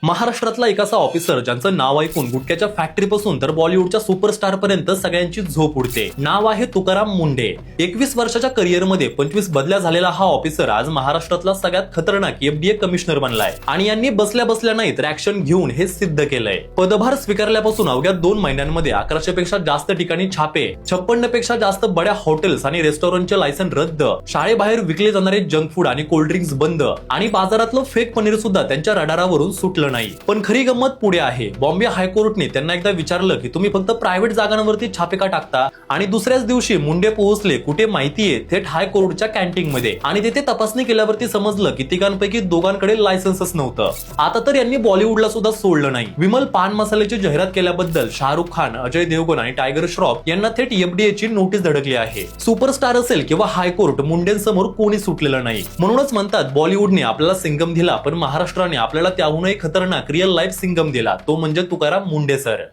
महाराष्ट्रातला एक असा ऑफिसर ज्यांचं नाव ऐकून गुटख्याच्या फॅक्टरीपासून तर बॉलिवूडच्या सुपरस्टार पर्यंत सगळ्यांची झोप उडते. नाव आहे तुकाराम मुंढे. 21 वर्षाच्या करिअरमध्ये 25 बदल्या झालेला हा ऑफिसर आज महाराष्ट्रातला सगळ्यात खतरनाक एफडीए कमिशनर बनलाय आणि यांनी बसल्या बसल्या नाही तर ऍक्शन घेऊन हे सिद्ध केलंय. पदभार स्वीकारल्यापासून अवघ्या 2 महिन्यांमध्ये 1100 पेक्षा जास्त ठिकाणी छापे, 56 पेक्षा जास्त बड्या हॉटेल्स आणि रेस्टॉरंटचे लायसन रद्द, शाळेबाहेर विकले जाणारे जंक फूड आणि कोल्ड्रिंक्स बंद आणि बाजारातलं फेक पनीर सुद्धा त्यांच्या रडारावरून सुटलं नाही. पण खरी गंमत पुढे आहे. बॉम्बे हायकोर्टने त्यांना एकदा विचारलं की तुम्ही फक्त प्रायव्हेट जागांवरती छापे का टाकता, आणि दुसऱ्याच दिवशी मुंडे पोहोचले कुठे माहितीये, थेट हायकोर्टच्या कॅन्टीन मध्ये, आणि तिथे तपासणी केल्यावरती समजलं की तिघांपैकी दोघांकडे लायसन्सच नव्हतं. आता तर यांनी बॉलिवूडला सुद्धा सोडलं नाही. विमल पान मसाल्याची जाहिरात केल्याबद्दल शाहरुख खान, अजय देवगण आणि टायगर श्रॉफ यांना थेट एफडीए ची नोटीस धडकली आहे. सुपरस्टार असेल किंवा हायकोर्ट, मुंडेंसमोर कोणी सुटलेलं नाही. म्हणूनच म्हणतात बॉलिवूडने आपल्याला सिंगम दिला, पण महाराष्ट्राने आपल्याला त्याहूनही खतरनाक रिअल लाईफ सिंगम दिला. तो म्हणजे तुकाराम मुंढे सर.